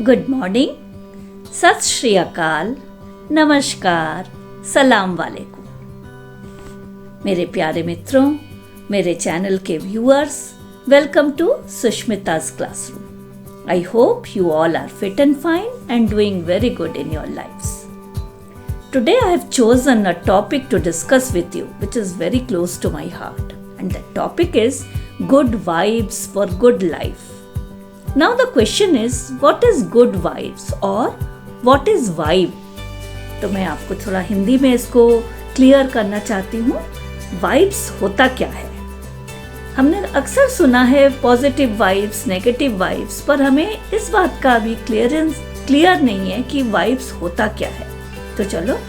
Good morning, सत श्री अकाल, नमस्कार, सलाम वालेकुम। मेरे प्यारे मित्रों, मेरे चैनल के viewers, welcome to Sushmita's classroom. I hope you all are fit and fine and doing very good in your lives. Today I have chosen a topic to discuss with you which is very close to my heart, and that topic is good vibes for good life. Now the question is, what is good vibes or what is vibe? तो मैं आपको थोड़ा हिंदी में इसको clear करना चाहती हूँ। Vibes होता क्या है? हमने अक्सर सुना है पॉजिटिव वाइब्स, नेगेटिव वाइब्स, पर हमें इस बात का अभी क्लियर नहीं है कि वाइब्स होता क्या है। तो चलो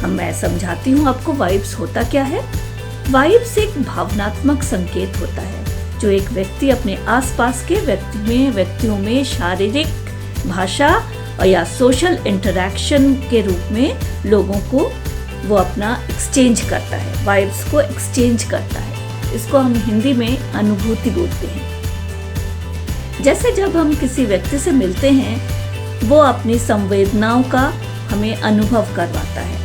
मैं समझाती हूँ आपको वाइब्स होता क्या है। वाइब्स एक भावनात्मक संकेत होता है जो एक व्यक्ति अपने आसपास के व्यक्तियों में शारीरिक, भाषा और या सोशल इंटरैक्शन के रूप में लोगों को वो अपना एक्सचेंज करता है, वाइब्स को एक्सचेंज करता है। इसको हम हिंदी में अनुभूति बोलते हैं। जैसे जब हम किसी व्यक्ति से मिलते हैं, वो अपनी संवेदनाओं का हमें अनुभव करवाता है,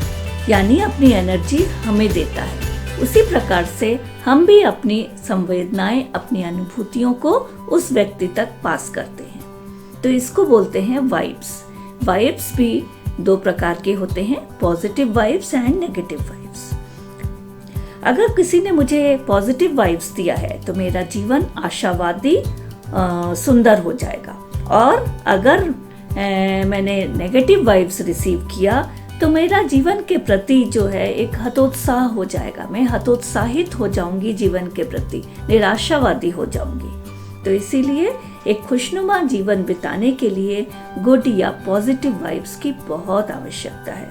यानी अपनी एनर्जी हमें देता है। उसी प्रकार से हम भी अपनी संवेदनाएं, अपनी अनुभूतियों को उस व्यक्ति तक पास करते हैं। तो इसको बोलते हैं वाइब्स। वाइब्स भी दो प्रकार के होते हैं, positive vibes and negative vibes. अगर किसी ने मुझे पॉजिटिव वाइब्स दिया है तो मेरा जीवन आशावादी, सुंदर हो जाएगा, और अगर मैंने नेगेटिव वाइब्स रिसीव किया तो मेरा जीवन के प्रति जो है एक हतोत्साह हो जाएगा। मैं हतोत्साहित हो जाऊंगी, जीवन के प्रति निराशावादी हो जाऊंगी। तो इसीलिए एक खुशनुमा जीवन बिताने के लिए गुड या पॉजिटिव वाइब्स की बहुत आवश्यकता है।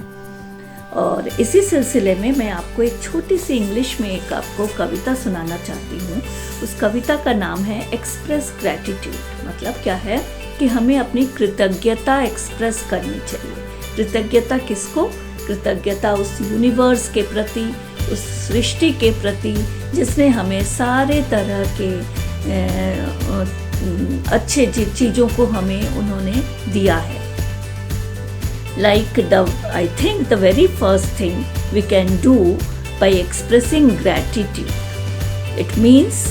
और इसी सिलसिले में मैं आपको एक छोटी सी इंग्लिश में एक आपको कविता सुनाना चाहती हूँ। उस कविता का नाम है एक्सप्रेस ग्रैटिट्यूड। मतलब क्या है कि हमें अपनी कृतज्ञता एक्सप्रेस करनी चाहिए। कृतज्ञता किसको? कृतज्ञता उस यूनिवर्स के प्रति, उस सृष्टि के प्रति जिसने हमें सारे तरह के अच्छे चीज़ों को हमें उन्होंने दिया है। Like I think the very first thing we can do by expressing gratitude, it means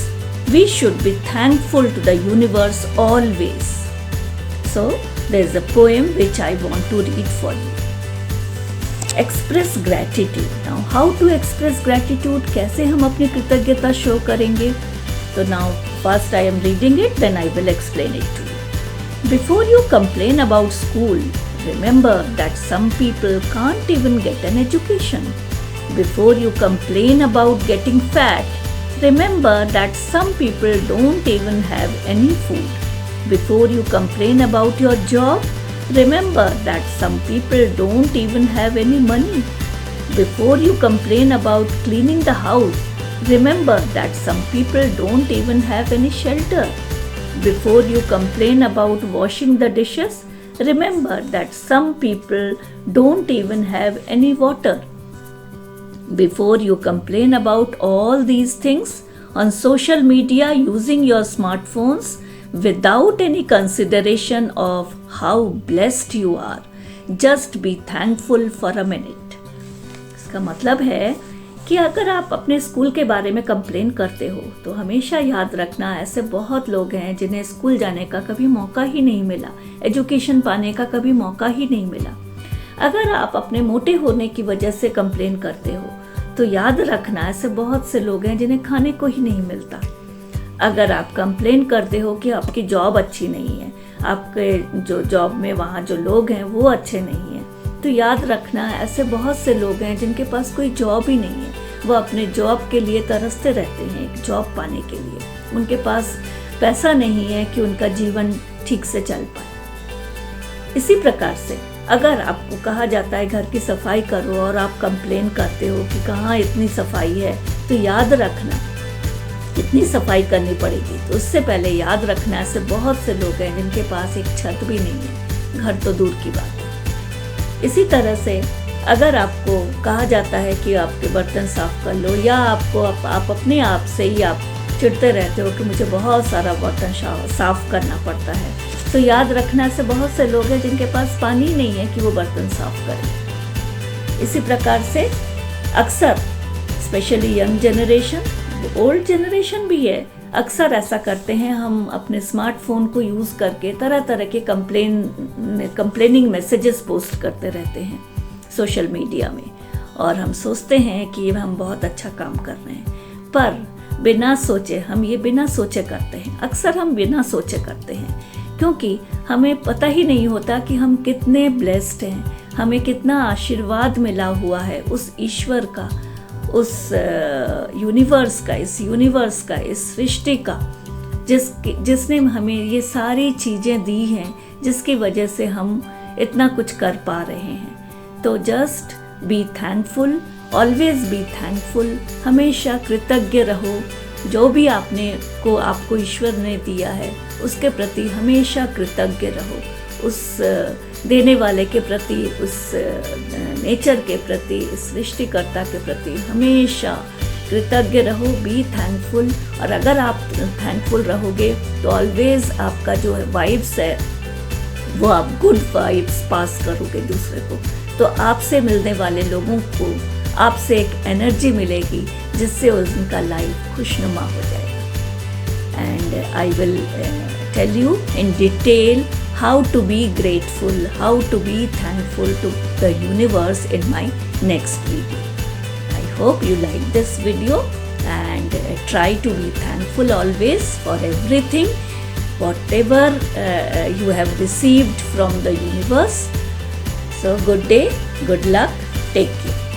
we should be thankful to the universe always. So there is a poem which I want to read for you. Express gratitude. Now how to express gratitude? कैसे हम अपनी कृतज्ञता show करेंगे? So now first I am reading it, then I will explain it to you. Before you complain about school, remember that some people can't even get an education. Before you complain about getting fat, remember that some people don't even have any food. Before you complain about your job, remember that some people don't even have any money. Before you complain about cleaning the house, remember that some people don't even have any shelter. Before you complain about washing the dishes, remember that some people don't even have any water. Before you complain about all these things on social media using your smartphones without any consideration of how blessed you are, just be thankful for a minute. इसका मतलब है कि अगर आप अपने school के बारे में कंप्लेन करते हो तो हमेशा याद रखना, ऐसे बहुत लोग हैं जिन्हें स्कूल जाने का कभी मौका ही नहीं मिला, एजुकेशन पाने का कभी मौका ही नहीं मिला। अगर आप अपने मोटे होने की वजह से कंप्लेन करते हो तो याद रखना, ऐसे बहुत से लोग हैं जिन्हें खाने को ही नहीं मिलता। अगर आप कंप्लेन करते हो कि आपकी जॉब अच्छी नहीं है, आपके जो जॉब में वहाँ जो लोग हैं वो अच्छे नहीं हैं, तो याद रखना, ऐसे बहुत से लोग हैं जिनके पास कोई जॉब ही नहीं है। वो अपने जॉब के लिए तरसते रहते हैं, एक जॉब पाने के लिए। उनके पास पैसा नहीं है कि उनका जीवन ठीक से चल पाए। इसी प्रकार से अगर आपको कहा जाता है घर की सफाई करो और आप कंप्लेन करते हो कि कहाँ इतनी सफाई है, तो याद रखना कितनी सफाई करनी पड़ेगी। तो उससे पहले याद रखना, ऐसे बहुत से लोग हैं जिनके पास एक छत भी नहीं है, घर तो दूर की बात है। इसी तरह से अगर आपको कहा जाता है कि आपके बर्तन साफ कर लो, या आप अपने आप से ही आप चिढ़ते रहते हो कि मुझे बहुत सारा बर्तन साफ करना पड़ता है, तो याद रखना, ऐसे बहुत से लोग हैं जिनके पास पानी नहीं है कि वो बर्तन साफ करें। इसी प्रकार से अक्सर specially young generation, old generation भी है, अक्सर ऐसा करते हैं। हम अपने स्मार्टफोन को यूज़ करके तरह तरह के कंप्लेनिंग मैसेजेस पोस्ट करते रहते हैं सोशल मीडिया में, और हम सोचते हैं कि हम बहुत अच्छा काम कर रहे हैं, पर बिना सोचे, हम ये बिना सोचे करते हैं। अक्सर हम बिना सोचे करते हैं क्योंकि हमें पता ही नहीं होता कि हम कितने ब्लेस्ड हैं, हमें कितना आशीर्वाद मिला हुआ है उस ईश्वर का, उस यूनिवर्स का, इस सृष्टि का, जिसने हमें ये सारी चीज़ें दी हैं, जिसकी वजह से हम इतना कुछ कर पा रहे हैं। तो just be thankful, always be thankful, हमेशा कृतज्ञ रहो। जो भी आपको ईश्वर ने दिया है उसके प्रति हमेशा कृतज्ञ रहो, उस देने वाले के प्रति, उस नेचर के प्रति, इस सृष्टिकर्ता के प्रति हमेशा कृतज्ञ रहो। बी थैंकफुल, और अगर आप थैंकफुल रहोगे तो ऑलवेज आपका जो वाइब्स है वो आप गुड वाइब्स पास करोगे दूसरे को, तो आपसे मिलने वाले लोगों को आपसे एक एनर्जी मिलेगी जिससे उनका लाइफ खुशनुमा हो जाएगा। And I will tell you in detail how to be grateful, how to be thankful to the universe in my next video. I hope you like this video and try to be thankful always for everything, whatever you have received from the universe. So good day, good luck, take care.